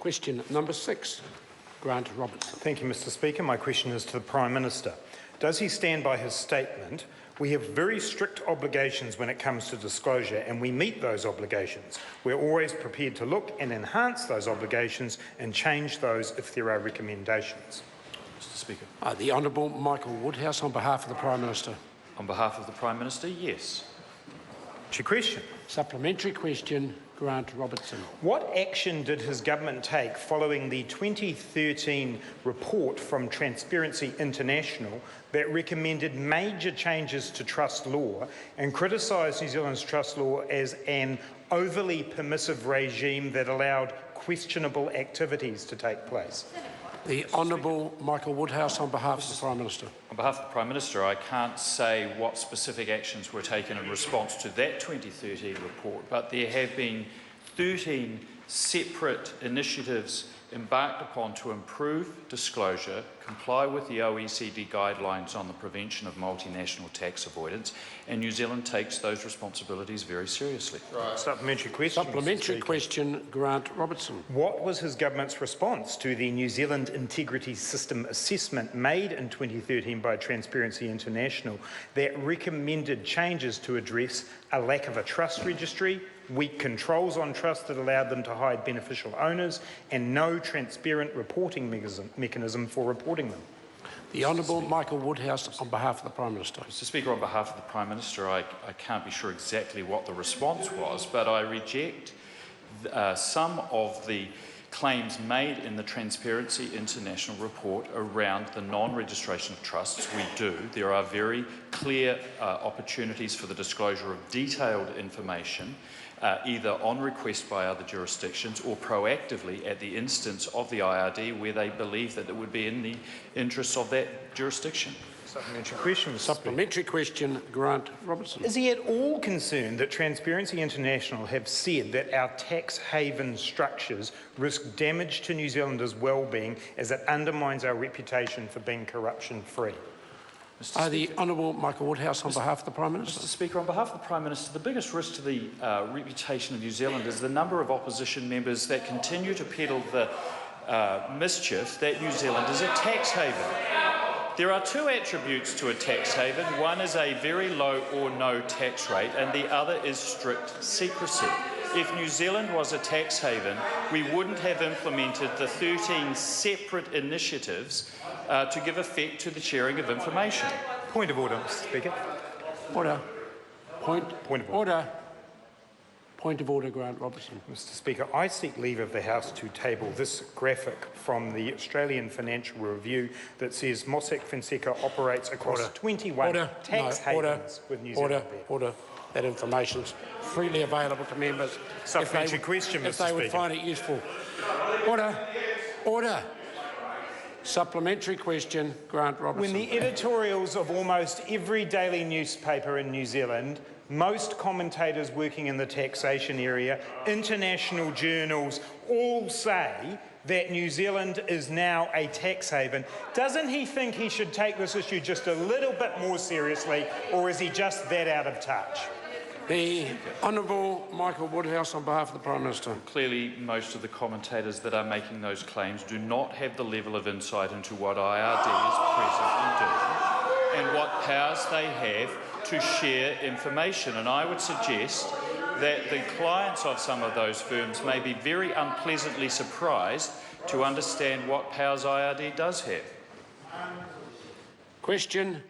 Question number 6, Grant Robertson. Thank you, Mr Speaker. My question is to the Prime Minister. Does he stand by his statement? We have very strict obligations when it comes to disclosure, and we meet those obligations. We're always prepared to look and enhance those obligations and change those if there are recommendations. Mr Speaker. The Honourable Michael Woodhouse on behalf of the Prime Minister. On behalf of the Prime Minister, yes. To question. Supplementary question, Grant Robertson. What action did his government take following the 2013 report from Transparency International that recommended major changes to trust law and criticised New Zealand's trust law as an overly permissive regime that allowed questionable activities to take place? The Honourable Michael Woodhouse on behalf of the Prime Minister. On behalf of the Prime Minister, I can't say what specific actions were taken in response to that 2013 report, but there have been 13 separate initiatives embarked upon to improve disclosure, comply with the OECD guidelines on the prevention of multinational tax avoidance, and New Zealand takes those responsibilities very seriously. Right. Supplementary question. Supplementary question, Grant Robertson. What was his government's response to the New Zealand Integrity System assessment made in 2013 by Transparency International that recommended changes to address a lack of a trust registry, weak controls on trust that allowed them to hide beneficial owners, and no transparent reporting mechanism for reporting them? The Honourable Michael Woodhouse on behalf of the Prime Minister. Mr Speaker, on behalf of the Prime Minister, I can't be sure exactly what the response was, but I reject some of the claims made in the Transparency International report around the non-registration of trusts. We do. There are very clear opportunities for the disclosure of detailed information, either on request by other jurisdictions or proactively at the instance of the IRD where they believe that it would be in the interests of that jurisdiction. Supplementary question. Supplementary question, Grant Robertson. Is he at all concerned that Transparency International have said that our tax haven structures risk damage to New Zealanders' well-being as it undermines our reputation for being corruption-free? The Honourable Michael Woodhouse on behalf of the Prime Minister. Mr Speaker, on behalf of the Prime Minister, the biggest risk to the reputation of New Zealand is the number of opposition members that continue to peddle the mischief that New Zealand is a tax haven. There are two attributes to a tax haven. One is a very low or no tax rate, and the other is strict secrecy. If New Zealand was a tax haven, we wouldn't have implemented the 13 separate initiatives to give effect to the sharing of information. Point of order, Mr Speaker. Order. Point of order. Point of order, Grant Robertson. Mr Speaker, I seek leave of the House to table this graphic from the Australian Financial Review that says Mossack Fonseca operates across 21 tax havens with New Zealand. Order. That information is freely available to members Supplementary question, Mr if they would Speaker. find it useful. Order. Supplementary question, Grant Robertson. When the editorials of almost every daily newspaper in New Zealand, most commentators working in the taxation area, international journals, all say that New Zealand is now a tax haven, doesn't he think he should take this issue just a little bit more seriously, or is he just that out of touch? The Honourable Michael Woodhouse on behalf of the Prime Minister. Clearly, most of the commentators that are making those claims do not have the level of insight into what IRD is presently doing and what powers they have to share information. And I would suggest that the clients of some of those firms may be very unpleasantly surprised to understand what powers IRD does have. Question